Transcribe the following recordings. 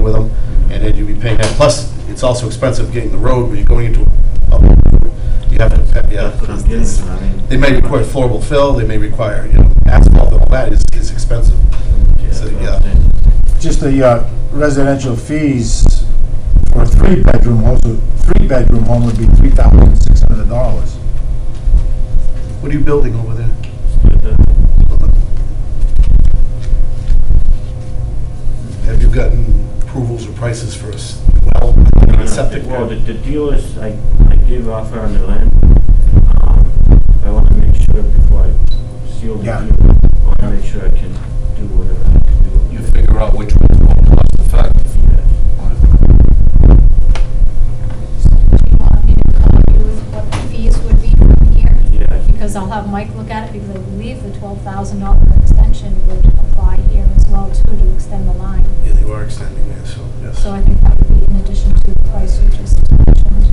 with them, and then you'd be paying that. Plus, it's also expensive getting the road when you're going into you have to, That's what I'm getting to, I mean. they may require floorable fill, they may require, asphalt, and all that is expensive. So, yeah. Just the residential fees for a three-bedroom home would be $3,600. What are you building over there? Have you gotten approvals or prices for us? Septic? Well, the deal is, I gave offer on the land. I want to make sure before I seal the deal, I want to make sure I can do whatever I have to do. You figure out which one's more cost effective. Do you want me to call you with what the fees would be from here? Yeah. Because I'll have Mike look at it, because I believe the $12,000 extension would apply here as well too, to extend the line. Yeah, you are extending there, so, yes. So I think that would be in addition to the price you just mentioned.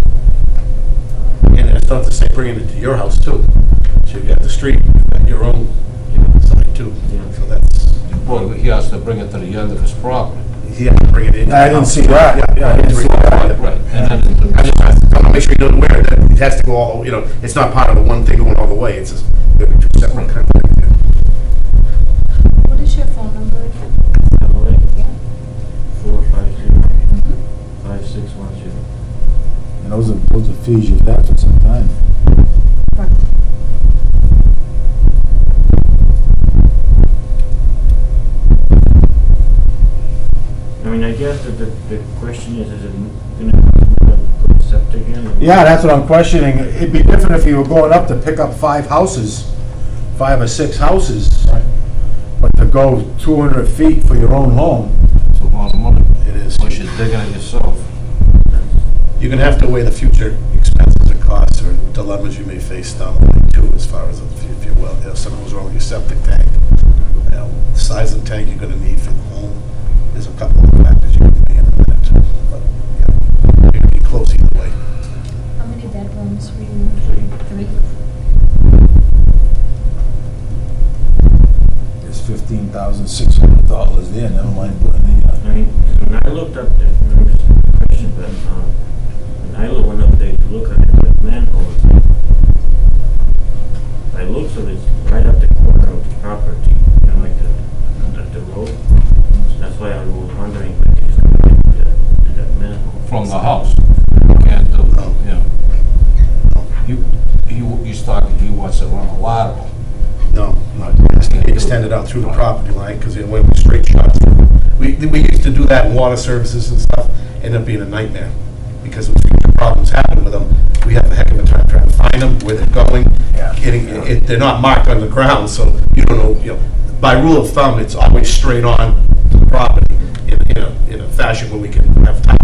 And it's not to say bringing it to your house too. So you've got the street, you've got your own side too. Yeah. So that's, Well, he has to bring it to the end of his property. yeah, bring it in. I didn't see that. Yeah, I didn't see that. Right. And then I just want to make sure you're aware that it has to go all, it's not part of the one thing going all the way. It's just gonna be two separate kind of things. What is your phone number again? Yeah. 450-5610. And those are fees you've had for some time. Right. I mean, I guess that the question is it going to put septic in? Yeah, that's what I'm questioning. It'd be different if you were going up to pick up 5 or 6 houses. But to go 200 feet for your own home, it's a lot of money. It is. Plus you're digging it yourself. You're going to have to weigh the future expenses or costs or dilemmas you may face down the line too, as far as if you're something goes wrong with your septic tank. The size of the tank you're going to need for the home. There's a couple of factors you can weigh into that too. But yeah, you're going to be close either way. How many bedrooms were you? 3? there's $15,600 there, never mind putting the, I mean, when I looked up there, remember the question, but when I went up there to look at it, the manhole, by looks of it, it's right up the corner of the property, like the road. So that's why I was wondering if they just do that manhole. From the house. You can't do that, He's talking, he wants to run a lateral. No, extend it out through the property line because it went with straight shots. We used to do that in water services and stuff. Ended up being a nightmare because when future problems happen with them, we have a heck of a time trying to find them, where they're going. They're not marked on the ground, so you don't know. By rule of thumb, it's always straight on to the property in a fashion where we can have ties.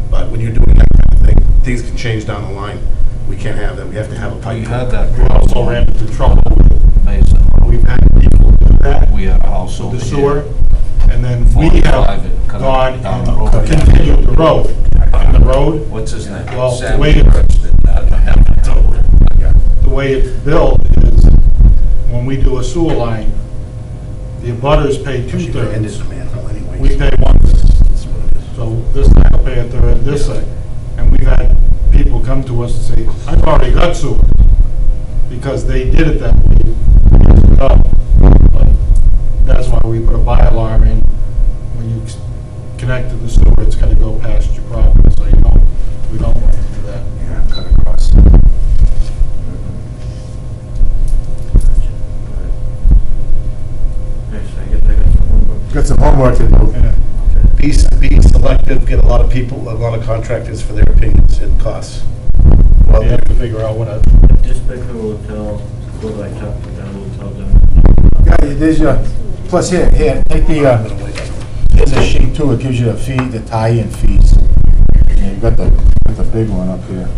But when you're doing that kind of thing, things can change down the line. We can't have that. We have to have a pipe. You had that We also problem ran into trouble with, Mason. we've had people do that, We had a house over the here. sewer, and then we 45 have and cut gone down the road. and continued the road. And the road, What's his name? Well, the Sam way it- Kurtz did that. the way it's built is, when we do a sewer line, the abutters pay She ended 2/3. the manhole anyway. We pay 1/3. That's what it is. So this side will pay 1/3, this side. And we've had people come to us and say, I've already got sewer, because they did it that way years ago. But that's why we put a by alarm in. When you connect to the sewer, it's gotta go past your property, so we don't run into that. yeah, cut across. Got some homework to do. Yeah. Be selective, get a lot of contractors for their opinions and costs. Well, We have to figure out what a Dispatcher will tell, who I talk to them, will tell them. Yeah, there's your, plus here, take the, here's a sheet too, it gives you the fee, the tie-in fees. Yeah, you got the big one up here.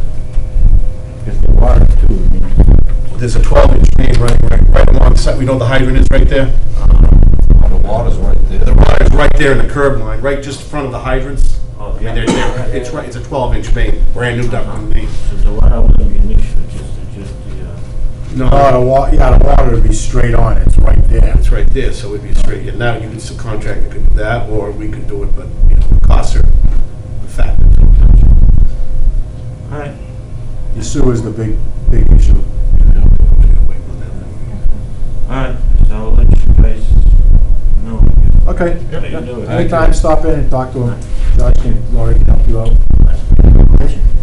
If the water too, I mean, there's a 12-inch main running right along the side. We know the hydrant is right there. The water's right there. The water's right there in the curb line, right just in front of the hydrants. oh, I mean, it's right. It's a 12-inch main, brand new duct main. So the water wouldn't be an issue, just the, No, Oh, the water would be straight on, it's right there. it's right there, so it'd be straight. And now you could subcontract, you could do that, or we could do it, but costs are a factor. All right. Your sewer's the big issue. All right, so I'll let you guys know. Okay. How you do it. Anytime, stop in and talk to him. Josh can, Laurie can help you out.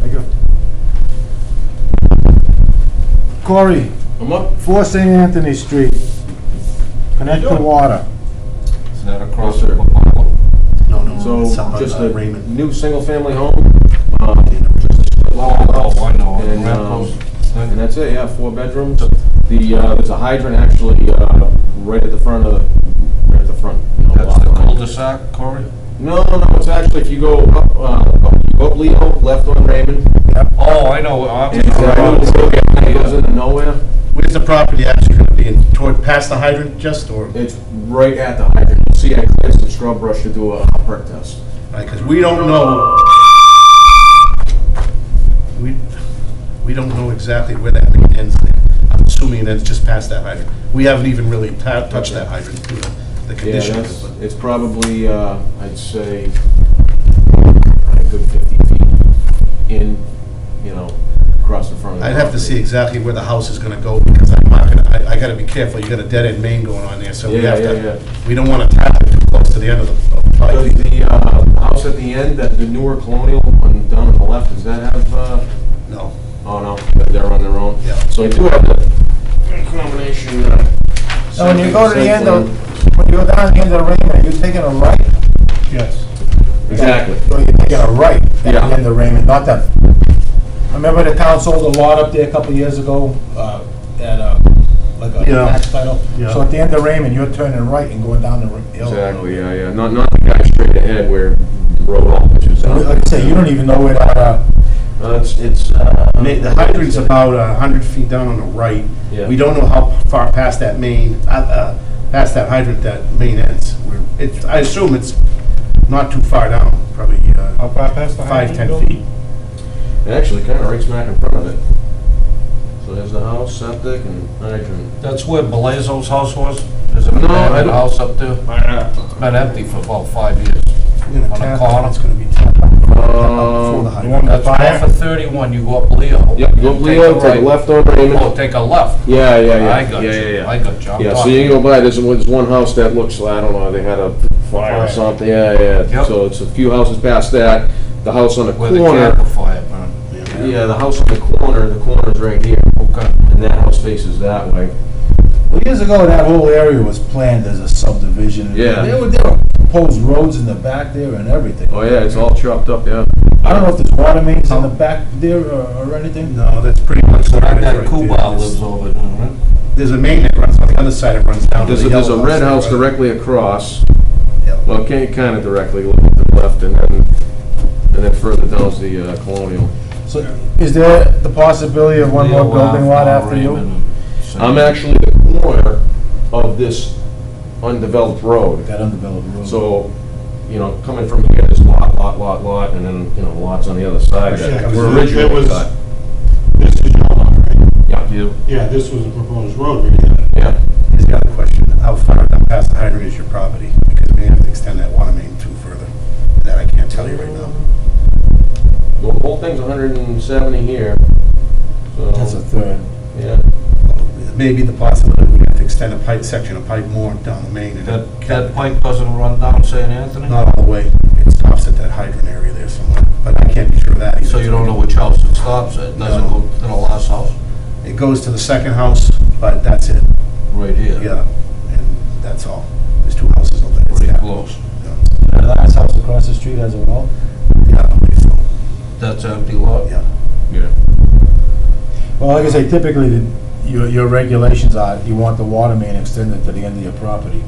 Thank you. Corey, I'm up. 4 St. Anthony Street, connect to water. Isn't that across there? Apollo? No, So, it's up on, just a Raymond. new single-family home. Oh, I know. And that's it, yeah, 4 bedrooms. There's a hydrant actually, right at the front of the front. That's the lot line. cul-de-sac, Corey? No, it's actually, if you go up Leo, left on Raymond. Oh, I know, And it goes into nowhere. Where's the property actually going to be, toward, past the hydrant just, or? It's right at the hydrant. You'll see I cleared some scrub brush to do a perk test. Because we don't know, we don't know exactly where that main ends there. I'm assuming that it's just past that hydrant. We haven't even really touched that hydrant, you know, the Yeah, condition of it. it's probably, I'd say, a good 50 feet in, across the front of the I'd have to see property. exactly where the house is gonna go, because I'm not gonna, I gotta be careful, you got a dead-end main going on there, so we Yeah, have yeah. to, we don't wanna tap it too close to the end of the Does pipe. the house at the end, the newer colonial one down on the left, does that have, No, oh no, they're on their own? Yeah. So I do have the combination. Now, when you go to the end of, when you go down the end of the Raymond, are you taking a right? Yes. Exactly. Or you're taking a right at the Yeah. end of Raymond, not that. I remember the town sold a lot up there a couple of years ago, at like a Yeah. tax title. Yeah. So at the end of Raymond, you're turning right and going down the hill. Exactly, yeah. Not the guy straight ahead where the road all pitches out. Like I say, you don't even know where that, It's the hydrant's about 100 feet down on the right. Yeah. We don't know how far past that main, past that hydrant that main ends. I assume it's not too far down, probably How far past the 5, 10 hydrant? feet. actually kind of right smack in front of it. So there's the house, septic, and hydrant. That's where Belezo's house was? There's a No, I abandoned don't- house up there? It's been empty for about 5 years. We're gonna On the tap corner. it, it's gonna be tapped out before the the hydrant. one That's Fire? off of 31, you go up Leo. Yep, go Take Leo, a take a right. left on Raymond. Oh, take a left. Yeah. I got you, Yeah. I got you. I'm Yeah, so talking- you can go by, there's one house that looks, I don't know, they had a fire or Fire. something, yeah. Yep. So it's a few houses past that. The house on the Where the corner, camper fire burned. yeah, the house on the corner's right here. Okay. And that house faces that way. well, years ago, that whole area was planned as a subdivision. Yeah. There were proposed roads in the back there and everything. Oh, yeah, it's all chopped up, yeah. I don't know if there's water mains in the back there or anything. No, that's pretty much what it is That right Kuba there. lives over there, right? There's a main that runs on the other side, it runs down to the There's a yellow red there, house right? directly across, Yeah. well, kind of directly, look to the left, and then further down's the colonial. So is there the possibility of one more Leo building lot Ave, after you? Raymond, and I'm actually the corner of this undeveloped road. That undeveloped road. So, coming from here, there's lot, and then, lots on the other side Yeah, that 'cause were it originally was- cut. This is your lot, right? Yeah, Yeah, this was a proposed road, right? yeah. He's got a question, how far down past the hydrant is your property? Because we have to extend that water main too further. That I can't tell you right now. Well, the whole thing's 170 here, so. That's a third. Yeah. Maybe the possibility we have to extend a pipe, section of pipe more down the main. And That pipe doesn't run down St. Anthony? Not all the way, it stops at that hydrant area there somewhere, but I can't be sure of that either. So you don't know which house it stops at? Doesn't No. go to the last house? It goes to the second house, but that's it, Right here? yeah, and that's all. There's 2 houses over there. It's Pretty that. close. Yeah. The last house across the street has a well? Yeah, I believe so, That's empty lot? yeah. Yeah. Well, like I say, typically, your regulations are, you want the water main extended to the end of your property.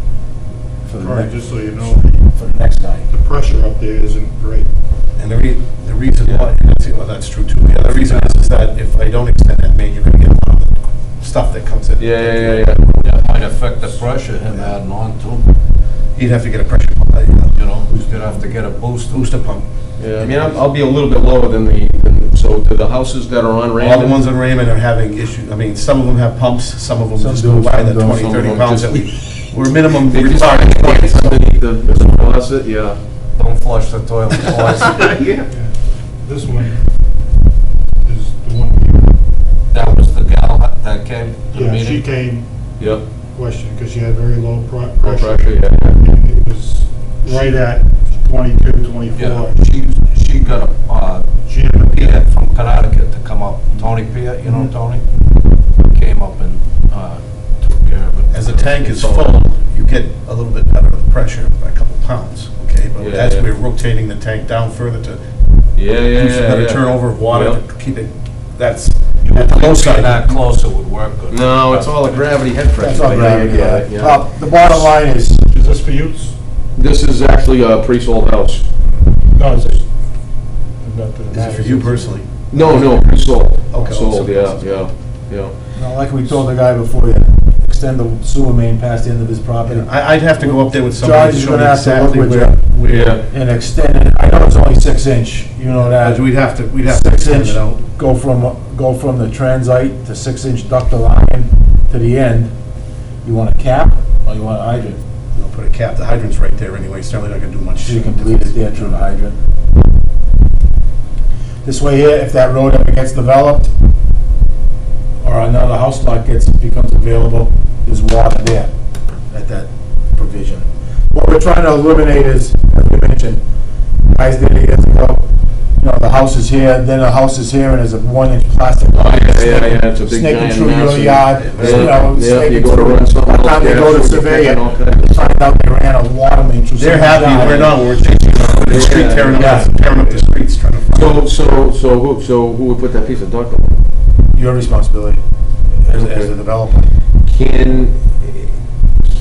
For the Right, next, just so you know, for the next guy. the pressure up there isn't great. And the reason why, well, that's true too. The other reason is that if I don't extend that main, you're gonna get a lot of the stuff that comes in. Yeah. That might affect the pressure, him adding on too, He'd have to get a pressure pump, you know? You'd have to get a booster. pump. Yeah, I mean, I'll be a little bit lower than so do the houses that are on Raymond? All the ones on Raymond are having issues, I mean, some of them have pumps, some of them Some just do, go by some the don't. 20, Some of 30 them pounds just- that we're minimum They just required. underneath the faucet, yeah. The Don't flush the toilet twice. This one is the one, That was the gal that came to the yeah, meeting? she came, Yep, question, because she had very low low pressure. pressure, yeah. And it was right at 22, 24. Yeah, she got She had a Pierre from Connecticut to come up, Tony Pierre, you know Tony? Came up and took care of it. As the tank is full, you get a little bit better of the pressure by a couple pounds, okay? But Yeah, as yeah. we're rotating the tank down further to Yeah, yeah, do some yeah. better yeah. turnover of water Yep. to keep it, that's, You would at the low think being side. that close, it would work good. No, it's all a gravity head pressure. That's all thing. gravity, Yeah, yeah. Well, the bottom line is, Is this for use? This is actually a pre-sold house. No, is it? Is it for you personally? No, pre-sold. Okay. Sold, yeah. like we told the guy before, you extend the sewer main past the end of his property. I'd have to go up there with George somebody to is show gonna me have to look exactly with where, you where, Yeah. and extend it, I know it's only 6-inch, you know that. we'd have to 6 plan inch, it out. go from the transite to 6-inch ductile line to the end. You want a cap or you want a hydrant? I'll put a cap, the hydrant's right there anyway, certainly not gonna do much. So you can leave it there through the hydrant. This way here, if that road ever gets developed, or another house lot becomes available, there's water there at that provision. What we're trying to eliminate is, as we mentioned, guys did it years ago, you know, the house is here, then the house is here, and there's a 1-inch plastic line. Yeah, it's a big Snaking giant through your massive- yard, Yeah, you know, yeah, you snaking go to through. run something By the else time they there, go to so survey you're it, picking all kinds of- they find out they ran a water main through. They're somebody's happy, yard. we're not, we're chasing the street, Yeah, tearing yeah. up the streets trying to find. So who would put that piece of ductile? Your responsibility as Okay. the developer.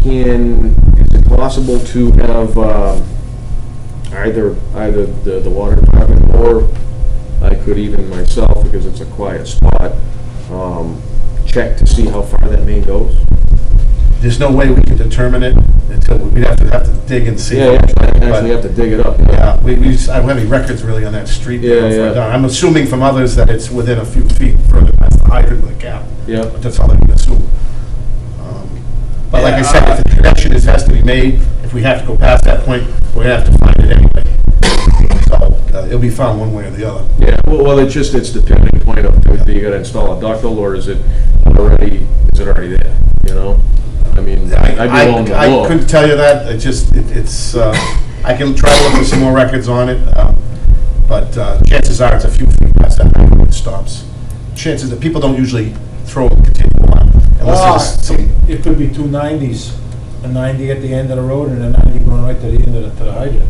Is it possible to have either the water department or I could even myself, because it's a quiet spot, check to see how far that main goes? There's no way we can determine it until, we'd have to dig and see. Yeah, I actually But- have to dig it up. Yeah, I don't have any records really on that street. Yeah, further yeah. down. I'm assuming from others that it's within a few feet further past the hydrant with a cap. Yeah. But that's all I can assume. But like I said, if the connection has to be made, if we have to go past that point, we're gonna have to find it anyway. So, it'll be found one way or the other. Yeah, well, it's the pivoting point of, do you gotta install a ductal, or is it already there, you know? I mean, I'd be willing to I look. couldn't tell you that, it's, I can try to look for some more records on it, but chances are it's a few feet past that hydrant when it stops. Chances that people don't usually throw a continual on, unless there's some. It could be 2 90s, a 90 at the end of the road and a 90 going right to the end of to the hydrant.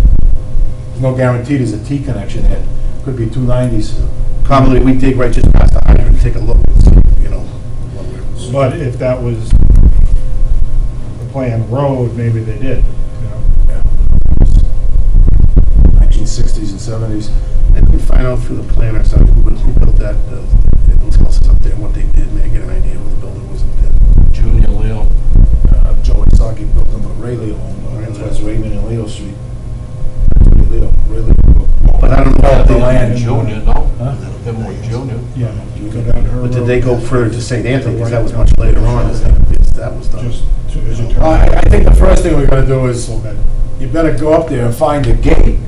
There's no guarantee there's a T connection there. Could be 2 90s. Probably we dig right just past the hydrant and take a look and see, you know, what we're. But if that was the planned road, maybe they did, you know? 1960s and 70s. Maybe we can find out through the plan or something, who built that, those houses up there, what they did, maybe get an idea who the builder was up there. Junior Leo. Joe Saki built them, but Ray Leo owned them. That's why it's Raymond and Leo Street. Ray Leo. But I don't know if The they, land. Junior, no? Huh? Him with Junior. Yeah, you go down her but did road, they go further to St. Anthony, because that was much later on, as that was done. Just, as you turn. I think the first thing we're gonna do is, you better go up there and find a gate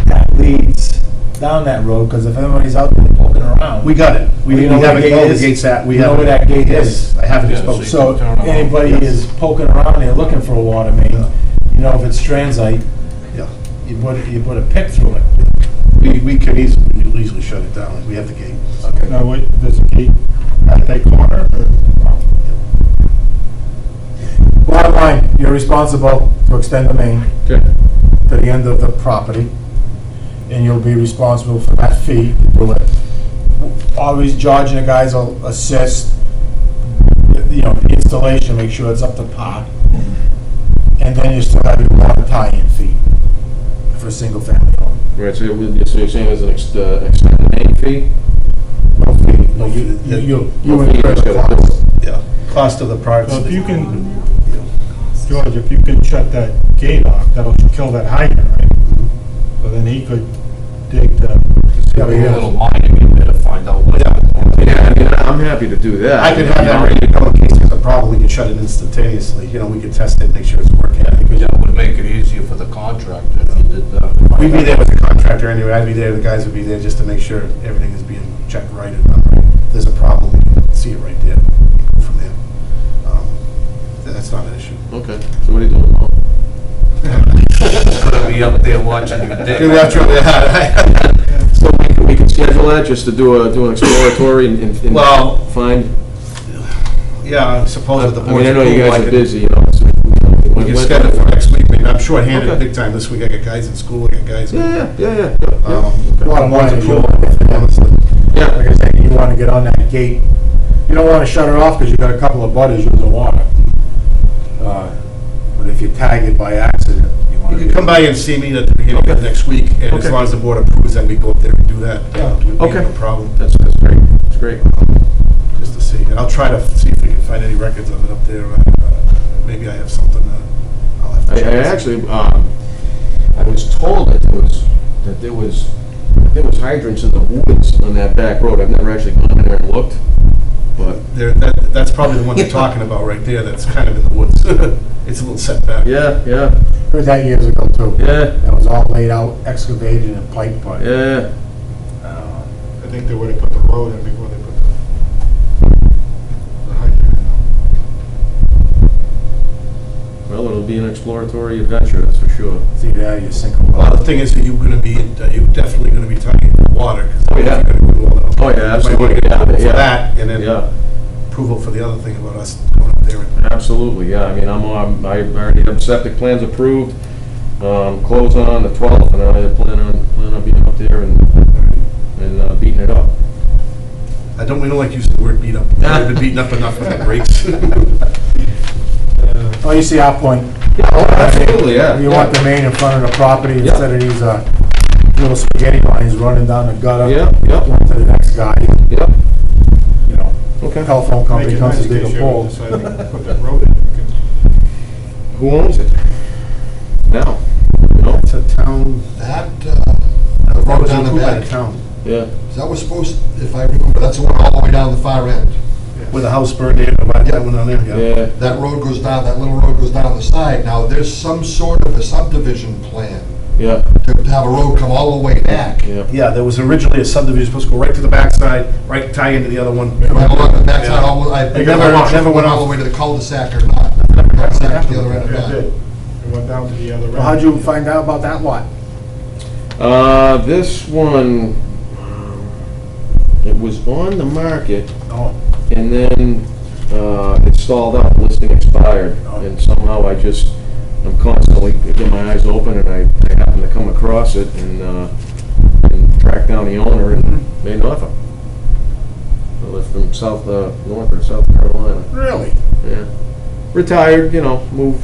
that leads down that road, because if anybody's out there poking around. We got it. We You know where have the it, gate all the is? gates at, we You know have. where that gate Yes, is? I have it Yeah, exposed. So Turn around. anybody Yes. is poking around there looking for a water main, you know, if it's transite, Yeah. you put a pick through it. We can easily shut it down, we have the gate. Now, wait, there's a gate at that corner, or? Bottom line, you're responsible to extend the main Okay. to the end of the property, and you'll be responsible for that fee to do it. Always George and the guys will assist, you know, the installation, make sure it's up to par. And then you still have your water tie-in fee for a single family home. Right, so you're saying there's an extended main fee? No fee, no, The- you No fee, incur just the gotta do cost. Yeah, cost of the parts. So if you can, George, if you can shut that gate off, that'll kill that hydrant, right? So then he could dig the. Yeah, but A yeah. little mining in there to find out what. Yeah, I mean, I'm happy to do that. I can have that ready to go in case there's a problem, we can shut it instantaneously, you know, we can test it, make sure it's working, I think because That would make it easier for the contractor if he did that. We'd be there with the contractor anyway, I'd be there, the guys would be there just to make sure everything is being checked right and done right. If there's a problem, we can see it right there, go from there. That's not an issue. Okay, so what are you doing tomorrow? Gonna be up there watching you dig. So we can schedule that just to do an exploratory and Well- find. Yeah, I suppose with the I board's mean, I know you approval, guys I are could- busy, you know. so We can schedule it for next week, I mean, I'm short-handed Okay. big time this week, I got guys in school, I got guys. Yeah. Bottom line is, Honestly. like I said, you want to get on that gate. You don't want to shut it off because you got a couple of butters using water. But if you tag it by accident, you want You to. can come by and see me at the beginning of next week, and as Okay. long as the board approves that, we go up there and do that. Yeah. Okay. No problem, That's great, that's great. just to see. And I'll try to see if we can find any records of it up there. Maybe I have something, I'll have to I check. actually, I was told that there was hydrants in the woods on that back road. I've never actually gone in there and looked, but, That's probably the one you're talking about right there, that's kind of in the woods. It's a little setback. yeah. Heard that years ago too. Yeah. That was all laid out, excavated and piped, but. Yeah, I think they would have put the road in before they put the hydrant in. well, it'll be an exploratory adventure, that's for sure. It's either that or you sink a Well, well. the thing is, you're definitely gonna be tying water. 'Cause Oh, yeah. you're gonna do all that. Oh, yeah, You might absolutely, wanna get yeah, approval yeah. for that, and then Yeah, approval for the other thing about us going up there and. absolutely, yeah. I mean, I already have septic plans approved, close on the 12th, and I plan on being up there and beating it up. We don't like using the word beat up. I've been beaten up enough with the brakes. Oh, you see our point. Yeah, oh, absolutely, yeah. You want the main in front of the property Yeah. instead of these little spaghetti lines running down the gutter. Yeah, yeah. One to the next guy, Yep, you know. okay. Telephone company Make it comes nice to in dig case a you pole. decide to put that road in. You can- Who owns it? Now? No? It's a town, That, the the road road was down the approved by back, the town. Yeah. that was supposed, if I remember, that's the one all the way down the far end. Where the house burned in, that one down there, yeah. Yeah. That road goes down, that little road goes down the side. Now, there's some sort of a subdivision plan Yeah, to have a road come all the way back. yeah. Yeah, there was originally a subdivision supposed to go right to the backside, right tie into the other one. Right along the backside, almost, I think never- I'm not sure if never it went went all off. the way to the cul-de-sac or not. Backside to the other end of Yeah, it that. did. It went down to the other end. Well, how'd you find out about that lot? This one, it was on the market, Oh, and then it stalled out, the listing expired, and somehow I'm constantly getting my eyes open, and I happen to come across it and track down the owner and made an offer. Well, they're from North or South Carolina. really? Yeah. Retired, moved,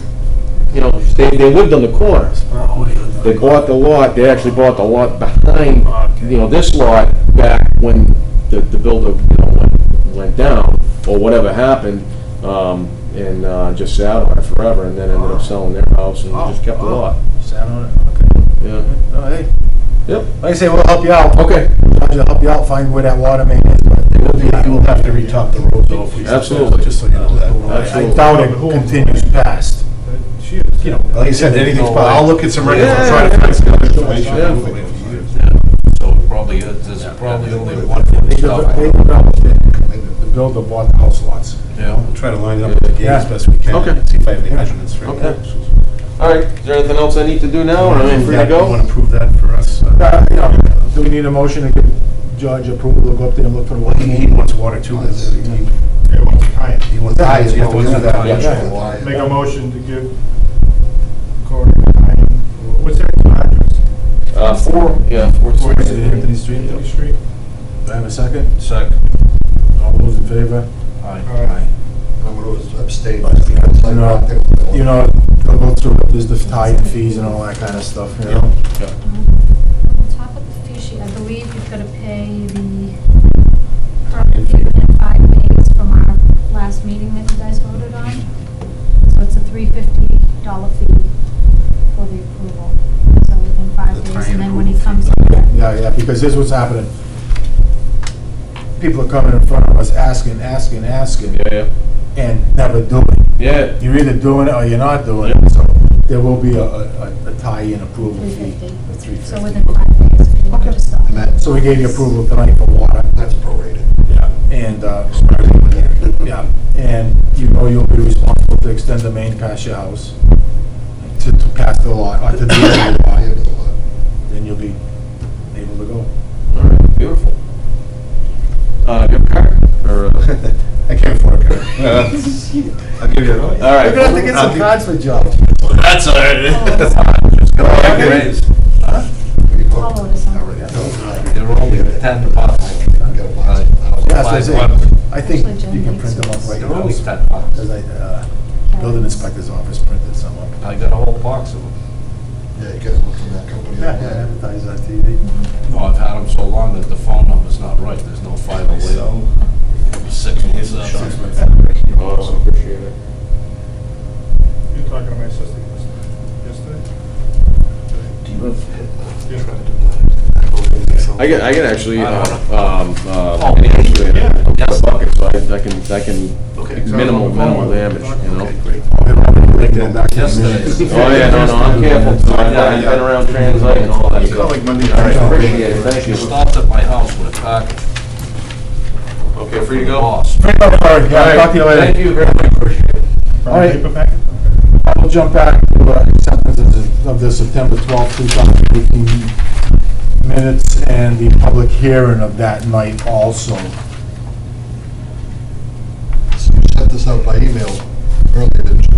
they lived on the corner. They bought the lot, they actually bought the lot behind, this lot back when the builder, went down, or whatever happened, and just sat on it forever, and then ended up selling their house and just kept the lot. Sat on it, okay. Yeah. Oh, hey, Yep. like I say, we'll help you out. Okay. I'll help you out, find where that water main is, but You will have to retop the road though. if we- Absolutely. Just so you know that. I Absolutely. doubt it continues past. She is. You know, like I said, anything's, but I'll look at some records, I'll Yeah. try to find some other information. Yeah. So it probably is, there's probably only one for They the stuff. The builder bought the house lots. Yeah. We'll try to line it up with the gate as Yeah. best we can. Okay. See if I have any measurements for any Okay. purposes. All right, is there anything else I need to do now, or am I free to You go? want to prove that for us? Do we need a motion to give Judge approval to go up there and look for the water He main? wants water too. Yeah, once it's high. He wants the highest, you have to do that. Yeah. Make a motion to give Corey, what's their address? 4 Anthony Street. Anthony Street. Do I have a second? Second. All those in favor? Aye. I'm going to abstain because I not there. They'll go through, there's the tie-in fees and all that kind of stuff, you know? On top of the fee sheet, I believe you've got to pay the permit fee within 5 days from our last meeting that you guys voted on. So it's a $350 fee for the approval. So within 5 days, and then when he comes up there. Yeah, because here's what's happening. People are coming in front of us asking, Yeah, and never doing. yeah. You're either doing it or you're not doing Yeah. it, so there will be a tie-in approval fee $350. of $350. So within 5 days, if you want to stop. And that, So we gave you approval tonight for water. that's prorated. Yeah. And, yeah, and you know you'll be responsible to extend the main past your house to pass the lot, or to the end of the Yeah, lot. there's a lot. Then you'll be able to go. All right, beautiful. Good car, or, I can't afford a car. I'll give you a. all right. We're gonna have to get some cards for Joe. That's all right. Oh. Go ahead and raise. I'll order some. They're only 10 bucks. Yes, I say, I think Actually, Jen you can makes print them up those. right They're now. only 10 bucks. Because building inspector's office printed some up. I got a whole box of them. Yeah, you guys look from that company. Yeah, advertise on TV. No, I've had them so long that the phone number's not right. There's no 508. 6 months up. Awesome, appreciate it. You're talking to my sister yesterday? I can actually, Oh, actually, yes. a bucket, so I can, minimal damage, you know? Yesterday. Oh, yeah, no, I'm careful, so I've been around Transite and all that stuff. All right, appreciate it, thank She you. stopped at my house with a package. Okay, free to go? Boss. Print up, Larry. Yeah, I'll talk to you later. Thank you very much, appreciate it. All right. Paper packet? We'll jump back to acceptance of the September 12th, 2018 minutes and the public hearing of that night also. So you sent this out by email earlier, didn't you?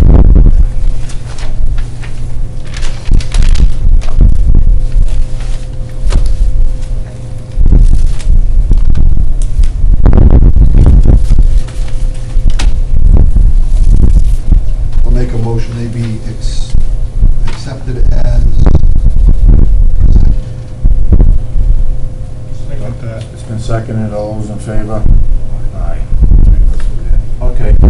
I'll make a motion they be accepted as Like that. It's been seconded, all those in favor? Aye. Okay, all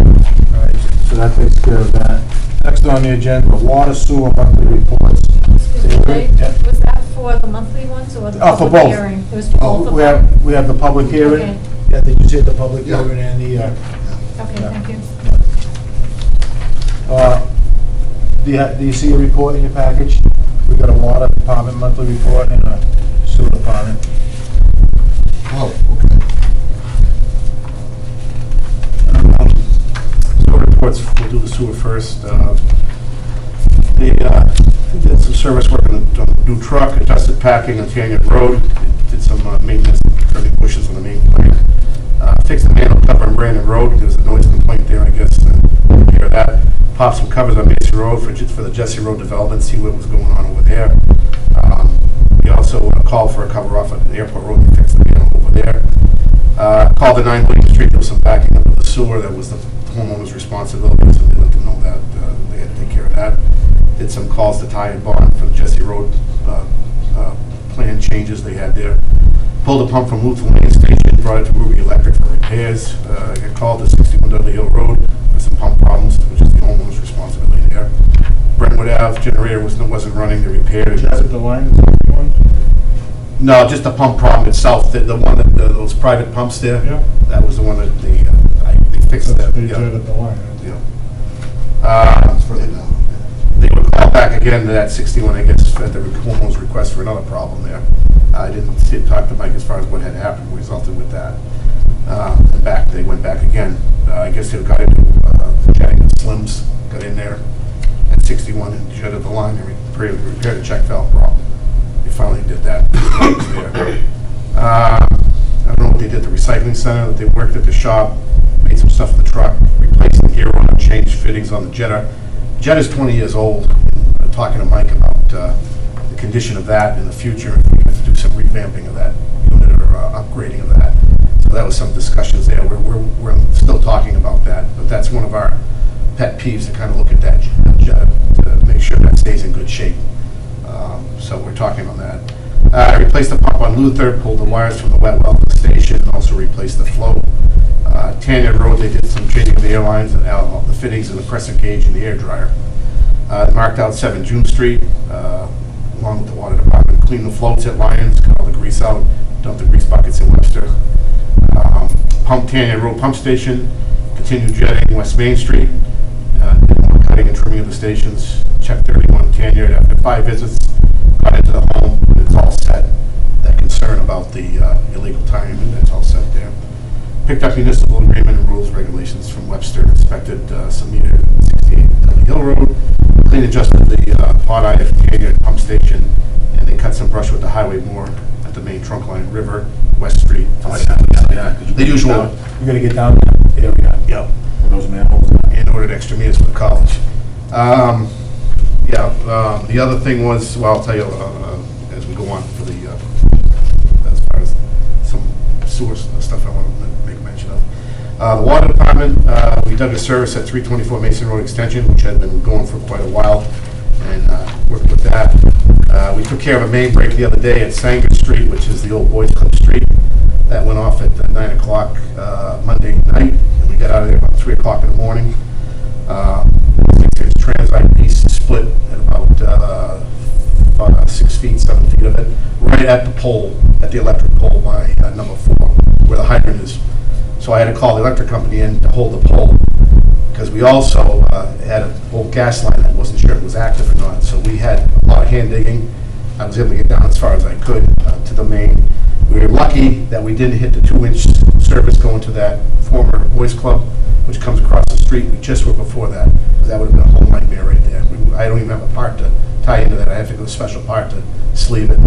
right, so that takes care of that. Next on the agenda, water sewer monthly reports. Excuse me, Dave, was that for the monthly ones or the Oh, for public both. hearing? It was for both of We them? have the public hearing. Okay. Yeah, did you say the public Yeah. hearing and the, Okay, Yeah. thank you. do you see a report in your package? We got a water department monthly report and a sewer department. Oh, okay. Sewer reports, we'll do the sewer first. They did some service work on the new truck, adjusted packing on Canyon Road, did some maintenance, trimming bushes on the main plant. Fixed the manhole cover on Brandon Road, there was a noise complaint there, I guess, hear that. Popped some covers on Mason Road for the Jesse Road development, see what was going on over there. We also called for a cover off at the airport road and fix the manhole over there. Called the 9 William Street, there was some backing up of the sewer, that was the homeowner's responsibility, so they let them know that they had to take care of that. Did some calls to Ty and Bond for the Jesse Road plan changes they had there. Pulled a pump from Luther Lane Station, brought it to Ruby Electric for repairs. Got called to 61 Dudley Hill Road for some pump problems, which is the homeowner's responsibility there. Brentwood Ave generator wasn't running, they repaired it. Is that the line, is that the one? No, just the pump problem itself, the one that, those private pumps there. Yeah. That was the one that they fixed that. They yeah. jetted the line. Yeah. It's further down. They would call back again to that 61, I guess, at the homeowner's request for another problem there. I didn't talk to Mike as far as what had happened, resulted with that. And they went back again. I guess they got into the jetting, the Slims got in there at 61 and jetted the line and repaired a check valve problem. They finally did that. There. I don't know what they did at the recycling center. They worked at the shop, made some stuff in the truck, replaced the gear on, changed fittings on the Jetta. Jetta's 20 years old. Talking to Mike about the condition of that in the future, if we have to do some revamping of that unit or upgrading of that. So that was some discussions there. We're still talking about that, but that's one of our pet peeves, to kind of look at that Jetta to make sure that stays in good shape. So we're talking on that. I replaced the pump on Luther, pulled the wires from the wet well to the station, and also replaced the flow. Tanya Road, they did some changing of the air lines and the fittings and the crescent gauge and the air dryer. Marked out 7 June Street, along with the water department. Cleaned the floats at Lyons, got all the grease out, dumped the grease buckets in Webster. Pumped Tanya Road Pump Station, continued jetting West Main Street, did more cutting and trimming of the stations, check 31 Tanyard after 5 visits, got into the home, it's all set. That concern about the illegal tying, and that's all set there. Picked up municipal agreement and rules, regulations from Webster, inspected some meter at 68 Dudley Hill Road, clean adjusted the hot eye at Tanyard pump station, and they cut some brush with the highway mower at the main trunk line, River, West Street. The usual. You gotta get down there. Yep. Where those manholes are. And ordered extra meters for the college. The other thing was, well, I'll tell you as we go on for the, as far as some sewer stuff I want to make mention of. The water department, we dug a service at 324 Mason Road Extension, which had been going for quite a while, and worked with that. We took care of a main break the other day at Sanger Street, which is the old Boys Club Street. That went off at 9 o'clock Monday night, and we got out of there about 3 o'clock in the morning. Transite piece split at about 6 feet, 7 feet of it, right at the pole, at the electric pole by number 4, where the hydrant is. So I had to call the electric company in to hold the pole, because we also had an old gas line that wasn't sure if it was active or not. So we had a lot of hand digging. I was able to get down as far as I could to the main. We were lucky that we didn't hit the 2-inch service going to that former boys club, which comes across the street. We just were before that, because that would have been a whole nightmare right there. I don't even have a part to tie into that. I have to go a special part to sleeve it.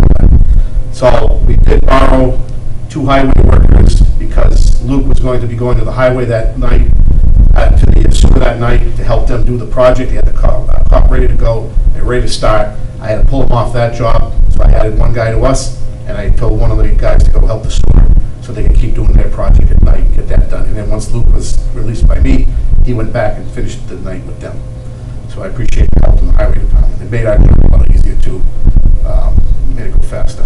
So we did borrow 2 highway workers, because Luke was going to be going to the highway that night, to the sewer that night, to help them do the project. He had the cop ready to go, and ready to start. I had to pull him off that job, so I added 1 guy to us, and I told one of the guys to go help the sewer, so they could keep doing their project at night and get that done. And then once Luke was released by me, he went back and finished the night with them. So I appreciate the help from the highway department. It made our job a lot easier too, made it go faster.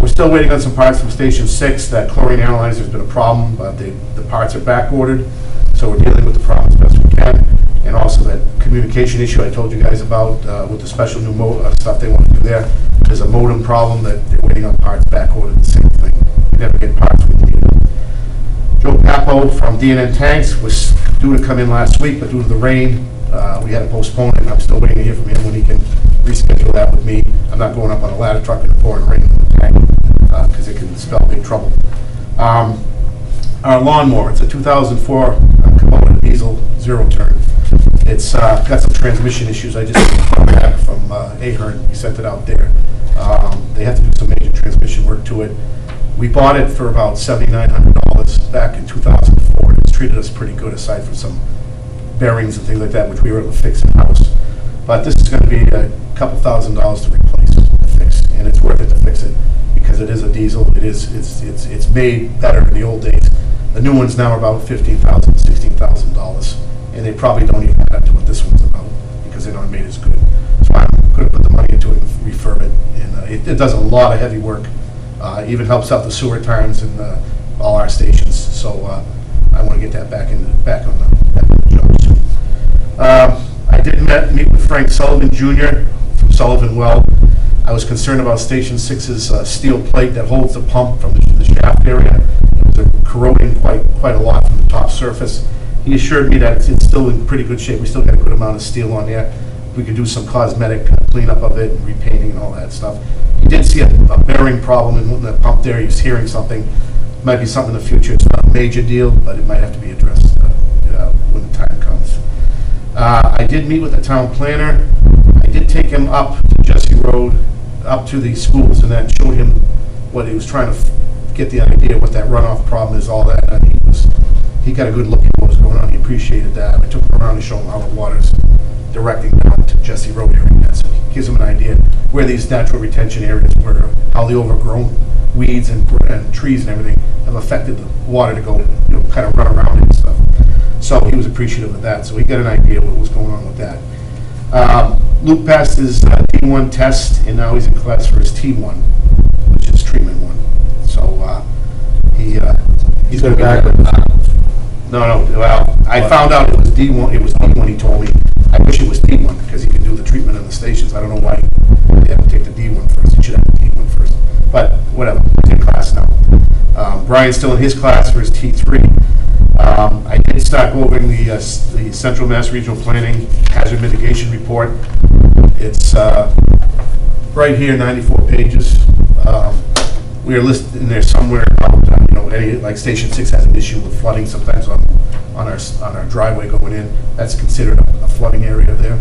We're still waiting on some parts from Station 6. That chlorine analyzer has been a problem, but the parts are back ordered, so we're dealing with the problem as best we can. And also that communication issue I told you guys about with the special new stuff they want to do there. There's a modem problem that they're waiting on parts back ordered, the same thing. We never get parts we need. Joe Papo from D&N Tanks was due to come in last week, but due to the rain, we had to postpone it. I'm still waiting to hear from him when he can reschedule that with me. I'm not going up on a ladder truck in the pouring rain in the tank, because it can spell big trouble. Our lawnmower, it's a 2004 Kubota diesel zero-turn. It's got some transmission issues. I just got back from Ahern. He sent it out there. They have to do some major transmission work to it. We bought it for about $7,900 back in 2004. It's treated us pretty good, aside from some bearings and things like that, which we were able to fix in-house. But this is going to be a couple $1,000s to replace, to fix, and it's worth it to fix it, because it is a diesel. It's made better in the old days. The new ones now are about $15,000 to $16,000, and they probably don't even add up to what this one's about, because they're not made as good. So I'm going to put the money into it and refurb it, and it does a lot of heavy work. Even helps out the sewer times and all our stations. So I want to get that back on the job soon. I did meet with Frank Sullivan Jr. from Sullivan Well. I was concerned about Station 6's steel plate that holds the pump from the shaft area. It was corroding quite a lot from the top surface. He assured me that it's still in pretty good shape. We still got a good amount of steel on there. We could do some cosmetic cleanup of it and repainting and all that stuff. He did see a bearing problem in the pump there. He was hearing something. Might be something in the future. It's not a major deal, but it might have to be addressed when the time comes. I did meet with the town planner. I did take him up to Jesse Road, up to the schools, and then showed him what he was trying to get the idea of what that runoff problem is, all that. And he got a good look at what was going on. He appreciated that. I took him around to show him how the water's directing down to Jesse Road area. So it gives him an idea where these natural retention areas were, how the overgrown weeds and trees and everything have affected the water to go, kind of run around it and stuff. So he was appreciative of that. So he got an idea of what was going on with that. Luke passed his D1 test, and now he's in class for his T1, which is treatment 1. So he's going to be back. No. Well, I found out it was D1. It was D1. He told me. I wish it was D1 because he could do the treatment in the stations. I don't know why they have to take the D1 first. He should have the D1 first. But whatever. He's in class now. Brian's still in his class for his T3. I did start going the Central Mass Regional Planning Hazard Mitigation Report. It's right here, 94 pages. We are listed in there somewhere about, like Station 6 has an issue with flooding sometimes on our driveway going in. That's considered a flooding area there.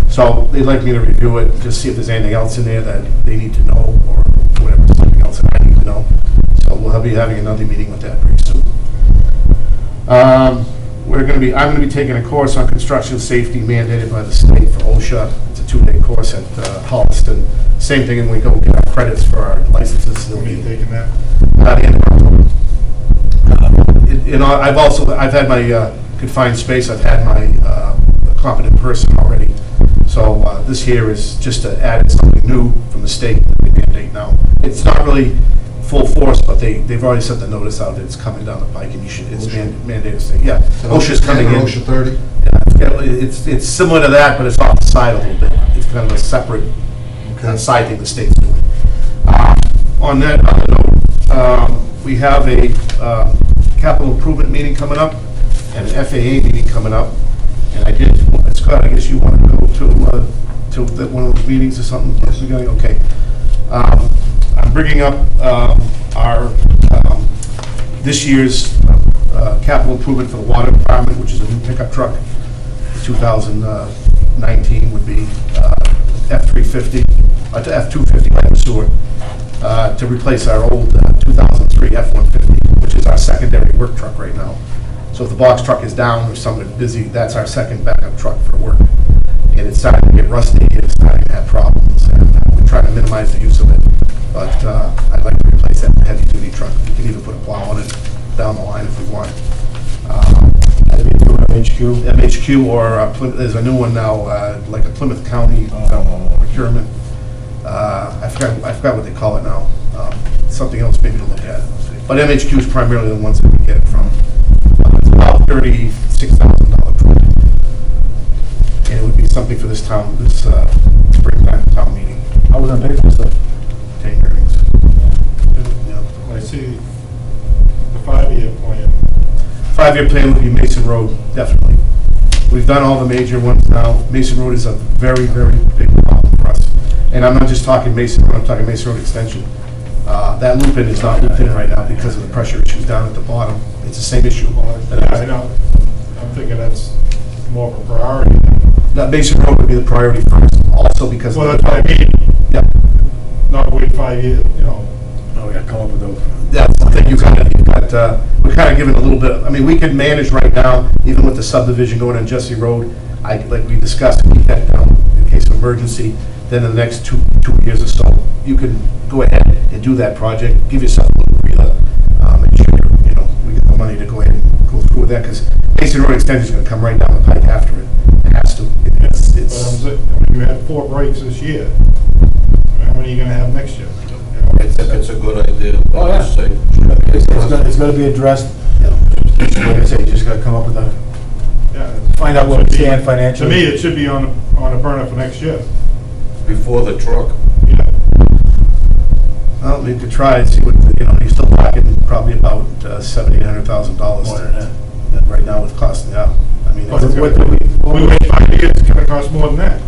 So they'd like me to review it, just see if there's anything else in there that they need to know, or whatever, something else that I need to know. So we'll be having another meeting with that pretty soon. I'm going to be taking a course on construction safety mandated by the state for OSHA. It's a 2-day course at Holliston. Same thing, and we go get our credits for our licenses. When are you taking that? At the end of October. I've had my confined space. I've had my competent person already. So this here is just to add something new from the state mandate now. It's not really full force, but they've already sent the notice out that it's coming down the pike, and it's mandated. Yeah, OSHA's coming in. OSHA 30? Yeah, it's similar to that, but it's off the side a little bit. It's kind of a separate side thing the state's doing. On that other note, we have a capital improvement meeting coming up and an FAA meeting coming up. And Scott, I guess you want to go to one of those meetings or something? Yes. Okay. I'm bringing up our this year's capital improvement for the water department, which is a new pickup truck. 2019 would be F-350, to F-250 like the sewer, to replace our old 2003 F-150, which is our secondary work truck right now. So if the box truck is down or someone's busy, that's our second backup truck for work. And it's starting to get rusty, it's starting to have problems, and we're trying to minimize the use of it. But I'd like to replace that with a heavy-duty truck. We can even put a plow on it down the line if we want. MHQ, or there's a new one now, like a Plymouth County procurement. I forgot what they call it now. Something else maybe to look at. But MHQ is primarily the ones that we get it from. It's about $36,000 truck. And it would be something for this springtime town meeting. I was gonna pay for this stuff. Take earnings. Yeah. I see the 5-year plan. 5-year plan would be Mason Road, definitely. We've done all the major ones now. Mason Road is a very, very big problem for us. And I'm not just talking Mason Road, I'm talking Mason Road extension. That loop-in is not looped in right now because of the pressure issues down at the bottom. It's the same issue. I know. I'm thinking that's more of a priority. That Mason Road would be the priority first, also because Well, of that's what I mean. Yeah. Not wait 5 years, Oh, yeah, come up with those. That's the thing we're kind of giving a little bit, I mean, we can manage right now, even with the subdivision going on Jesse Road, like we discussed, keep that down in case of emergency. Then in the next two years or so, you can go ahead and do that project, give yourself a little breather, make sure we get the money to go ahead and go through with that, because Mason Road extension is going to come right down the pike after it. It has to. You had 4 breaks this year. How many are you going to have next year? It's a good idea. Oh, yeah. It's got to be addressed. Like I say, you just got to come up with find out what we stand financially. To me, it should be on a burner for next year. Before the truck. Yeah. Well, we could try and see what, you're still talking probably about $700,000-800,000 right now with costing out. I mean, we wait 5 years, it's going to cost more than that.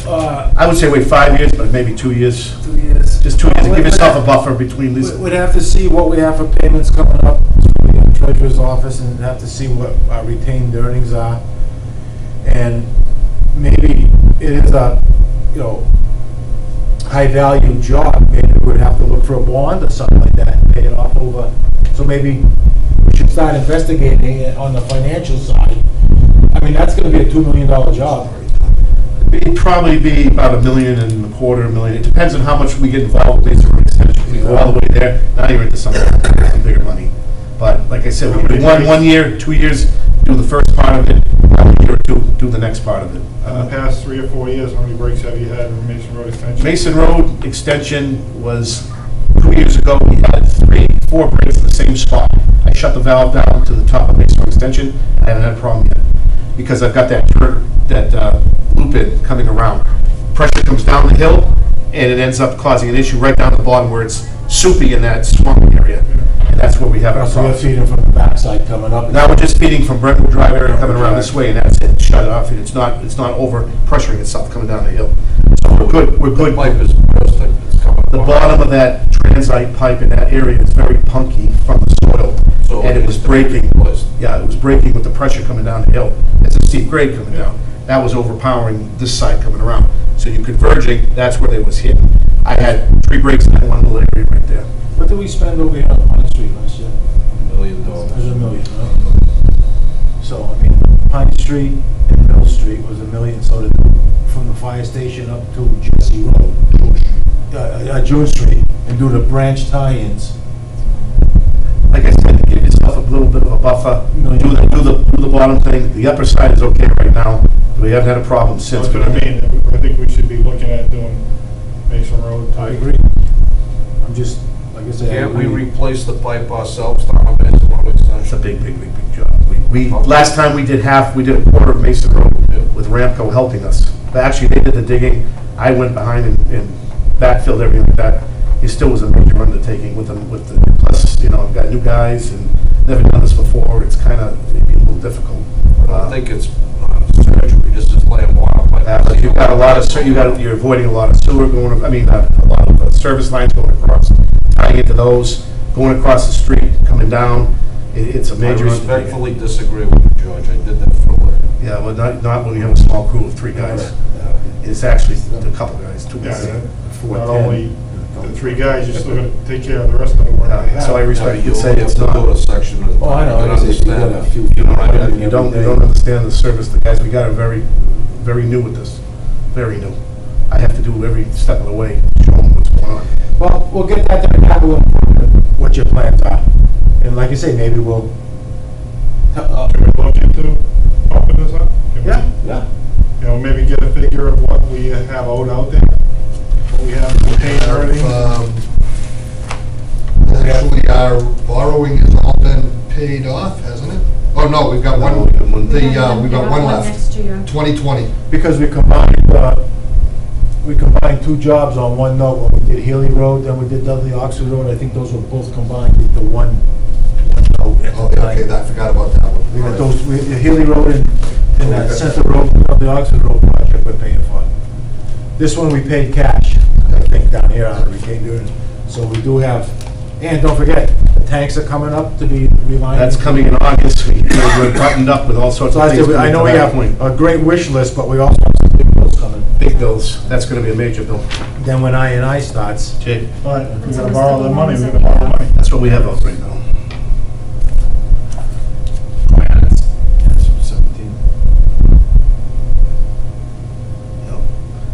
I would say wait 5 years, but maybe 2 years. 2 years. Just 2 years to give yourself a buffer between these. We'd have to see what we have for payments coming up through the treasurer's office, and have to see what our retained earnings are. And maybe it is a, high-value job. Maybe we would have to look for a bond or something like that and pay it off over. So maybe we should start investigating it on the financial side. I mean, that's going to be a $2 million job. It'd probably be about $1.25 million. It depends on how much we get involved with Mason Road extension. If we go all the way there, now you're into some bigger money. But like I said, we do 1 year, 2 years, do the first part of it, a year or two, do the next part of it. In the past 3 or 4 years, how many breaks have you had in Mason Road extension? Mason Road extension was 2 years ago. We had 4 breaks in the same spot. I shut the valve down to the top of Mason Road extension, and I haven't had a problem yet because I've got that loop-in coming around. Pressure comes down the hill, and it ends up causing an issue right down the bottom where it's soupy in that swamp area. and that's where we have our So we're problems. feeding from the backside coming up. Now we're just feeding from Brentwood Drive area coming around this way, and that's it, shut it off, and it's not over pressuring itself coming down the hill. So we're good, we're good. Pipe is rusted, it's coming The apart. bottom of that transite pipe in that area is very punky from the soil, So and it was needs to be breaking. replaced. Yeah, it was breaking with the pressure coming down the hill. It's a steep grade coming down. That was overpowering this side coming around. So you're converging, that's where they was hitting. I had 3 breaks in that one little area right there. What did we spend over here on Pine Street last year? $1 million. It was $1 million, right? So, I mean, Pine Street and Mill Street was $1 million, so from the fire station up to Jesse Road, June Street, and do the branch tie-ins. Like I said, give yourself a little bit of a buffer, do the bottom thing. The upper side is okay right now. We haven't had a problem since. That's what I mean, I think we should be looking at doing Mason Road. I agree. I'm just, like I said. Can't we replace the pipe ourselves down on Mason Road extension? It's a big job. Last time we did a quarter of Mason Road with Ramco helping us. But actually, they did the digging. I went behind and backfilled everything like that. It still was a major undertaking with the, plus, I've got new guys and never done this before. It's it'd be a little difficult. I don't think it's surgery, this is laying water pipe. But you've got a lot of, you're avoiding a lot of sewer going, a lot of service lines going across, tying into those, going across the street, coming down. It's a I major undertaking. respectfully disagree with you, George, I did that for a living. Yeah, but not when you have a small crew of 3 guys. It's actually a couple guys, 2 guys. Yeah, 4, not 10. only the 3 guys, you're still gonna take care of the rest of the work they have. So I respect you You say only it's have to not. go to a section of the. Oh, I know, I I see. understand You got a that. few- You know, I- You don't understand the service. The guys we got are very, very new with this, very new. I have to do every step of the way, show them what's going on. Well, we'll get that to capital improvement, what your plans are. And like I say, maybe we'll. Can we look into pumping this up? Can we, Yeah. Maybe get a figure of what we have owed out there? What we have to pay and everything? Actually, our borrowing has all been paid off, hasn't it? Oh, no, we've got one, we've got one left. Next year. 2020. Because we combined 2 jobs on one note. When we did Healy Road, then we did Dudley Oxford Road. I think those were both combined into one note. at Oh, the yeah, time. okay, I forgot about that one. We got those, the Healy Road and that Center Road, Dudley Oxford Road project we're paying for. This one we paid cash, I think, down here out of retained earnings. So we do have, and don't forget, the tanks are coming up to be relined. That's coming in August. We're buttoned up with all sorts So of things. I know we coming to have that point. a great wish list, but we also have some big bills coming. Big bills. That's going to be a major bill. Then when I starts, Jay, All right, if we So gotta it's borrow the the money, ones we that gotta we borrow have. money. that's what we have out right now. that's 17.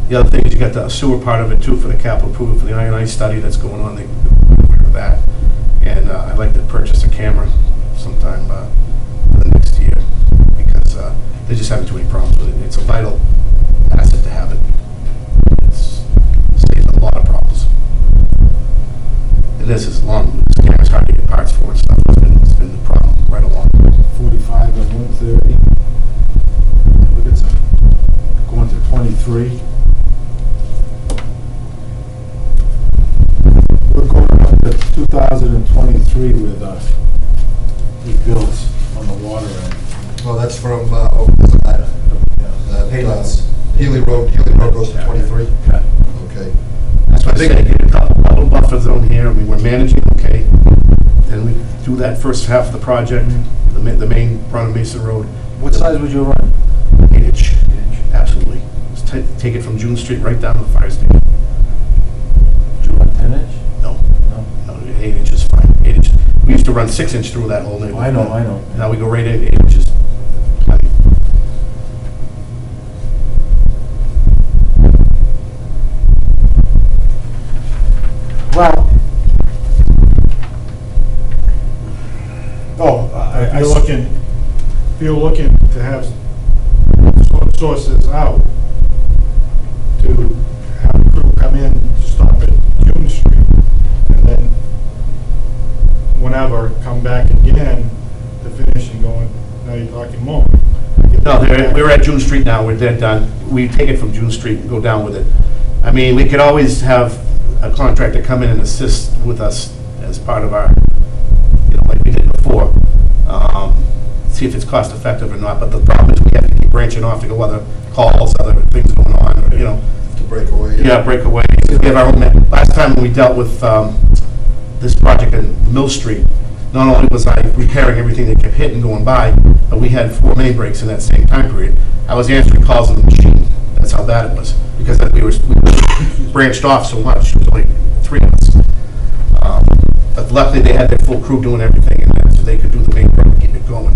The other thing is you got the sewer part of it too for the capital improvement for the INI study that's going on. They're aware of that. And I'd like to purchase a camera sometime in the next year because they're just having too many problems with it. It's a vital asset to have it. It's saves a lot of problems. And this is long. This camera's hard to get parts for and stuff. It's been the problem right along. 45 and 130. Look at some, going to 23. We're going up to 2023 with bills on the water end. Oh, that's from, that, Payments. Healy Road goes to 23? Yeah. Okay. That's why I think I give a couple buffer zone here. I mean, we're managing okay. Then we do that first half of the project, the main run of Mason Road, What size would you run? 8 inch. Absolutely. Just take it from June Street right down to the fire station. Would you run 10 inch? No, No. 8 inches is fine. 8 inch. We used to run 6 inch through that whole neighborhood. I know. Now we go right in 8 inches. Plenty. Well. If you're looking to have sources out, to have a crew come in to stop at June Street, and then whenever, come back again to finish and going, now you're talking more. No, we're at June Street now, they're done. We take it from June Street and go down with it. I mean, we could always have a contractor come in and assist with us as part of our like we did before. See if it's cost effective or not, but the problem is we have to keep branching off to go other calls, other things going on, or, To break away. yeah, breakaway. We have our own, last time when we dealt with this project in Mill Street, not only was I repairing everything that kept hitting going by, but we had 4 main breaks in that same time period. I was answering calls on the machine. That's how bad it was, because we were branched off so much. There was only 3 of us. But luckily, they had their full crew doing everything, and so they could do the main break and keep it going.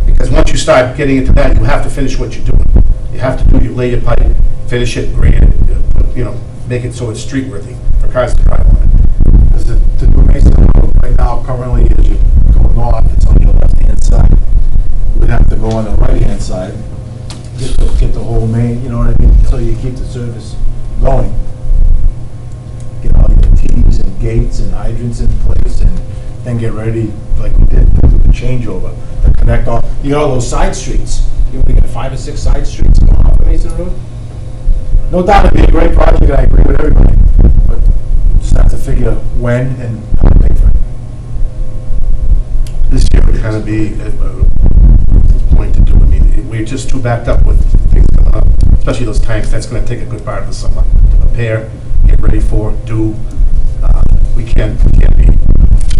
Because once you start getting into that, you have to finish what you're doing. You have to lay your pipe, finish it, grade it, make it so it's street worthy for cars to drive on it. To do Mason Road right now, currently, as you go north, it's on your left-hand side. We'd have to go on the right-hand side, get the whole main, you know what I mean, so you keep the service going. Get all your T's and gates and hydrants in place, and then get ready, like we did, to do the changeover, to connect all, you got all those side streets. You only got 5 or 6 side streets going off Mason Road. No doubt it'd be a great project, and I agree with everybody, but we just have to figure when and how to pay for it. This year would kind of be a point to do. I mean, we're just too backed up with things coming up, especially those tanks. That's going to take a good part of the summer to prepare, get ready for, do. We can't be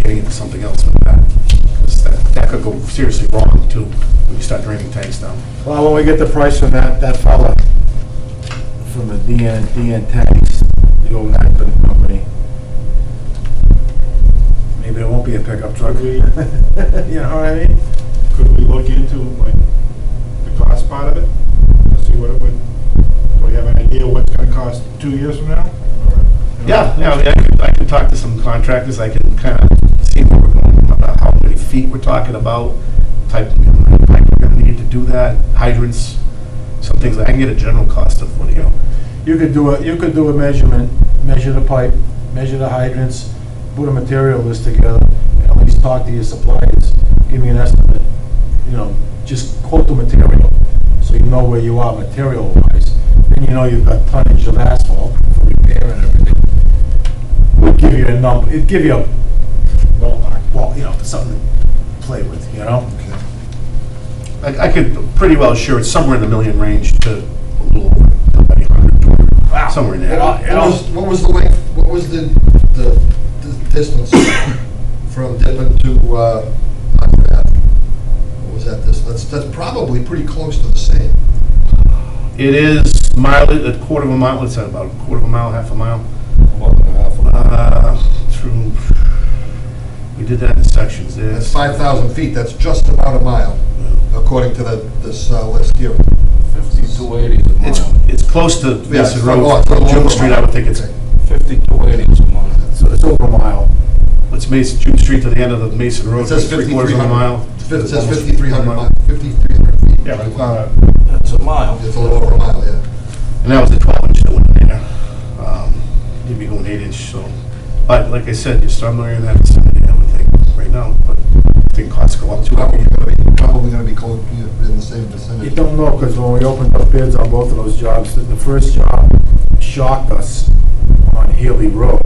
getting into something else with that. That could go seriously wrong too when you start draining tanks down. Well, when we get the price from that fella, from the DN Tanks, the old Macklin company, maybe it won't be a pickup truck. You know what I mean? Could we look into, like, the cost part of it? To see what it would, do we have an idea what it's gonna cost 2 years from now? Yeah, I mean, I can talk to some contractors. I can kind of see where we're going, about how many feet we're talking about, type of pipe we're going to need to do that, hydrants, some things. I can get a general cost of what, You could do a measurement, measure the pipe, measure the hydrants, put a material list together, and at least talk to your suppliers, give me an estimate, just quote the material, so you know where you are material-wise. Then you know you've got tonnage of asphalt for repair and everything. We'll give you a number, it'd give you a ballpark, something to play with, I could pretty well assure it's somewhere in the million range to a little over 100, Wow. somewhere in there. What was the length, what was the distance from Dippin to Oxford? What was that distance? That's probably pretty close to the same. It is a quarter of a mile. What's that, about a quarter of a mile, half a mile? More than half a mile. Through, we did that in sections. That's 5,000 feet, that's just about a mile, according to this list here. 5280 is a mile. It's close to Yeah, Mason it's Road. like, From over June a Street, mile. I would think it's, Okay. 5280 is a mile. So it's over a mile. what's Mason, June Street to the end of the Mason Road? It says 3/4 of a mile. 5,300. It says 5,300 miles, 5,300 feet. Yeah, but it's not That's a mile. It's a little over a mile, yeah. And that was the 12-inch that went in there. You'd be going 8-inch, so. But like I said, you're somewhere in that vicinity, I would think, right now. But I think costs go up too. Probably gonna be close, in the same You vicinity. don't know, because when we opened up bids on both of those jobs, the first job shocked us on Healy Road.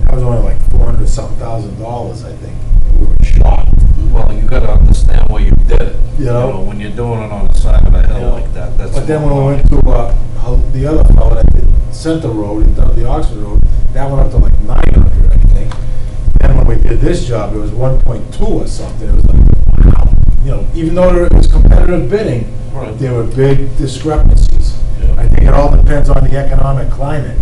That was only like $400-something thousand, I think. We were shocked. Well, you gotta understand where you did it. You know? When you're doing it on the side of a hill Yeah. like that, that's. But then a when we long went to the other fellow that did Center Road and the Oxford Road, that went up to like 900, I think. Then when we did this job, it was 1.2 or something. It was like, wow. Even though it was competitive bidding, Right. there were big discrepancies. Yeah. I think it all depends on the economic climate.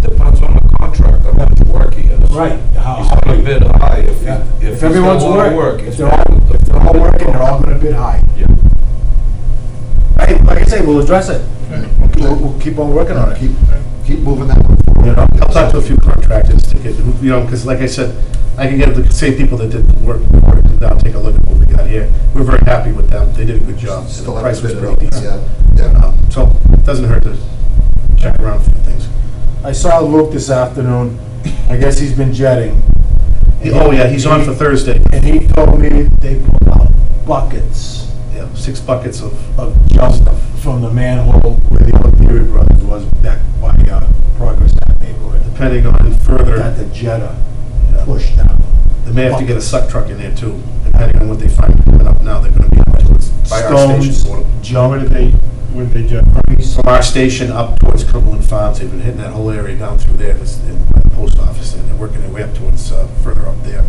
Depends on the contractor, how much work he has. Right. He's gonna bid high if Yeah. he, If everyone's work, working, he's if they're all working, they're all gonna bid high. Yeah. Right, like I say, we'll address it. We'll keep on working on it. Keep moving that one forward. I'll talk to a few contractors to get, because like I said, I can get the same people that did the work before to come down, take a look at what we got here. We're very happy with them. They did a good job. And Still the have price to was bid it pretty out. decent. Yeah. So it doesn't hurt to check around a few things. I saw Luke this afternoon. I guess he's been jetting. Oh, yeah, he's on for Thursday. And he told me they put out buckets Yeah, 6 buckets of of junk from the manhole where the old Peary Brothers was back by Progress Ave neighborhood. depending on further. Got the Jetta pushed down. They may have to get a suck truck in there too, depending on what they find coming up now, they're gonna be up towards, by our station. Stones, junk. Where did they jump? From our station up towards Cumberland Farms, they've been hitting that whole area down through there, by the post office, and they're working their way up towards, further up there.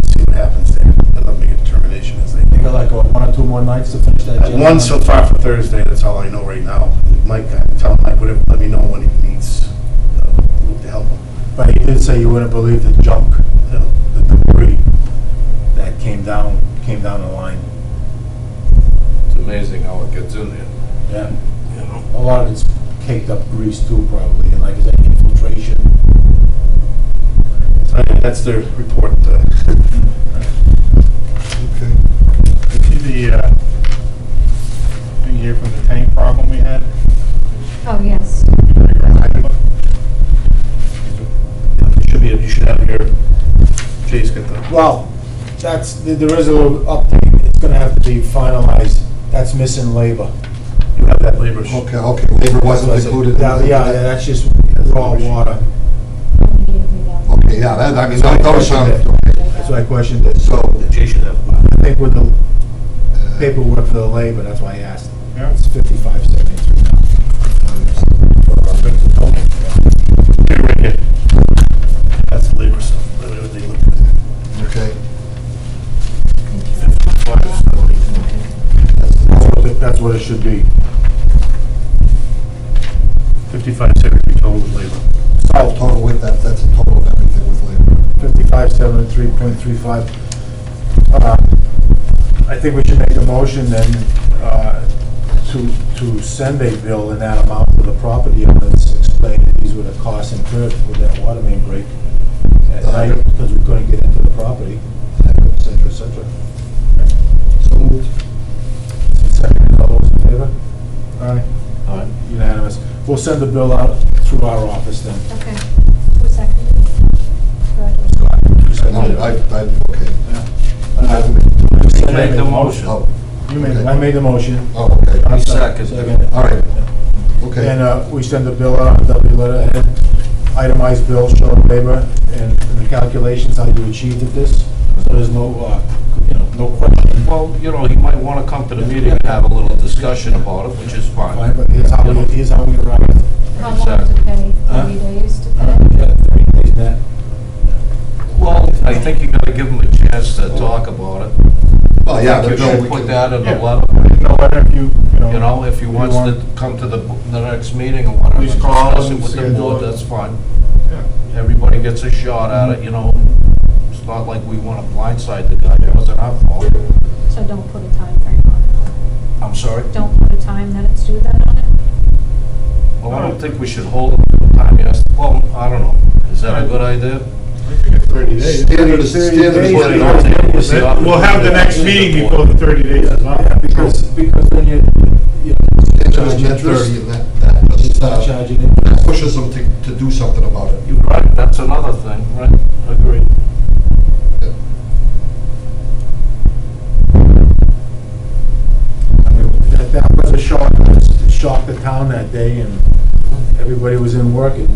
See what happens there, and they'll make a determination as they. You got like 1 or 2 more nights to finish that job? One so far for Thursday, that's all I know right now. Mike, I can tell Mike, whatever, let me know when he needs, to help him. But he did say you wouldn't believe the junk, You know. the debris that came down the line. It's amazing how it gets in there, Yeah. you know? A lot of it's caked up grease too, probably, and like, is that infiltration? So anyway, that's their report. Okay. You see the, thing here from the tank problem we had? Oh, yes. You should have your, Jay's got the. Well, there is a little update, it's gonna have to be finalized, that's missing labor. You have that labor sheet. Okay, labor wasn't included. Yeah, that's just raw water. Only gave me that one. Okay, yeah, that, I mean, those sound, That's why I questioned it. so, Jay should have. I think with the paperwork for the labor, that's why I asked. Yeah. It's 55.73 now. Here, right here. That's the labor stuff, whatever they look at. okay. That's what it should be. 55.73 total labor. So, Total with that, that's a total of everything with labor. 55.73.35. I think we should make a motion then to send a bill in that amount to the property owners, explaining these were the costs incurred with that water main break at night because we couldn't get into the property, et cetera, et cetera. So moved. Second, all those in favor? Aye. Unanimous. We'll send the bill out through our office then. Okay. Who seconded? Okay. You made the motion. Oh, You made, okay. I made the motion. Oh, okay. I second. All right, okay. And we send the bill out, W letterhead, itemized bill showing labor and the calculations how you achieved this. So there's no, no question. Well, you know, he might want to come to the meeting and have a little discussion about it, which is fine. Fine, but here's how we arrived. How long to pay? 30 days to pay? Yeah, 30 days net. Well, I think you gotta give him a chance to talk about it. Well, yeah, You the bill, should we put can, that in the Yeah. letter, You know what, if you know, if he wants to come to the next meeting or whatever, Please call discuss it and with the schedule board, it. that's fine. Yeah. Everybody gets a shot at it, you know. It's not like we want to blindside the guy, it wasn't our fault. So don't put a time frame on it. I'm sorry? Don't put a time that it's due then on it? Well, I don't think we should hold him to the time, yes, well, I don't know. Is that a good idea? I think it's 30 days. standard is, 30 standard is days. what it is. We'll have the next meeting before the 30 days is Yeah, up. because then you Standard is net 30, and that just, start charging it. pushes them to do something about it. You're right, that's another thing, right? Agreed. That was a shock, it shocked the town that day, and everybody was in work, and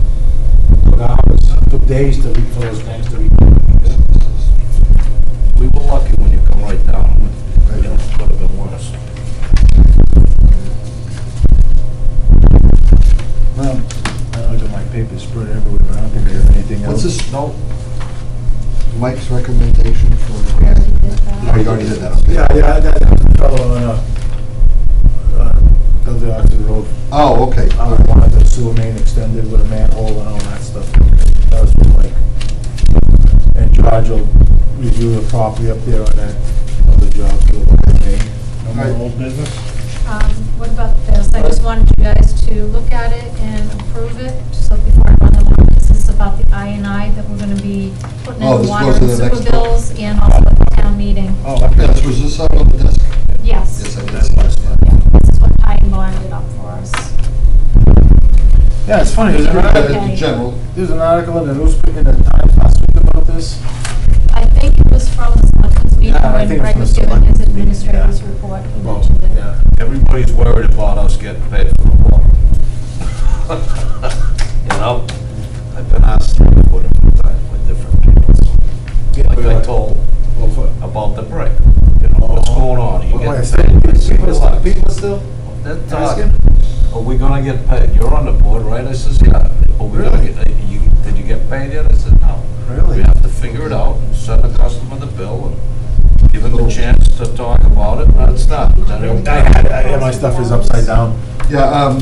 took hours, took days for those tanks to be. We were lucky when you come right down. You know, it could have been worse. Well, I got my paper spread everywhere, but I don't think there's anything else. What's this, No, Mike's recommendation for? We already did that. Oh, you already did that, okay. Yeah, that fellow on, Dudley Oxford Road, Oh, okay. wanted the sewer main extended with a manhole and all that stuff. That was from Mike. And George will review the property up there on that other job for the water main. No more old business? What about this? I just wanted you guys to look at it and approve it, so before I run them out, this is about the I&I that we're gonna be putting Oh, in the this water goes to and the sewer next one. bills, and also at the town meeting. Oh, okay. Yes, was this out on the desk? Yes. Yes, I did see this. This is what Ty lined up for us. Yeah, it's funny, there's an article, Okay. In general, there's an article in the newspaper in the Times last week about this. I think it was from the selectmen's meeting Yeah, I when think it was Greg from was the doing his selectmen's meeting, administrator's yeah. report, he Well, mentioned it. yeah. everybody's worried about us getting paid for the water. You know, I've been asked to put it in time with different people. Yeah, Like we I are. told that, Asking? are we gonna get paid? You're on the board, right? I says, yeah. Are we gonna Really? get, did you get paid yet? I said, no. Really? We have to figure it out and send the customer the bill and give him the chance to talk about it, but it's not. I had my stuff is upside down. Yeah,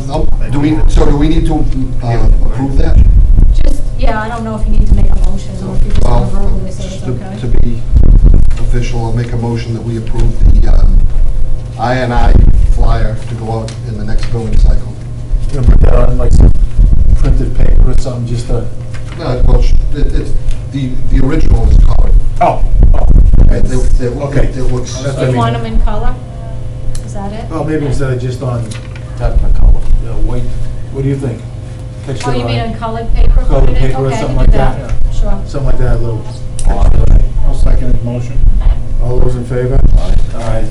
do we need to approve that? Just, yeah, I don't know if you need to make a motion or if you just want to verbally say it's To okay. be official, I'll make a motion that we approve the I&I flyer to go out in the next billing cycle. You gonna put that on like some printed paper or something, just to... No, well, it's, the original is colored. Oh. Right, Okay. It looks, That's what I You mean. want them in color? Is that it? Well, maybe instead of just on Technicolor. white, what do you think? Texture Oh, you mean line? on colored paper? Colored put it in? paper or Okay, I something can do like that. Sure. Something like that, a little... I'll second his motion. All those in favor? Aye.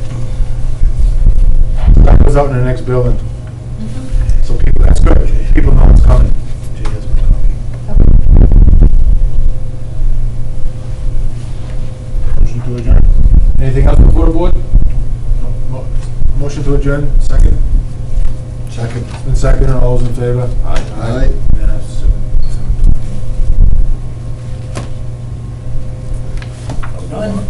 That goes out in the next building, Mhm. so people, that's good, people know it's coming. Motion to adjourn. Anything else before the board? Motion to adjourn, second? second. It's been second, all those in favor? All right. Yeah, 7:20. Done.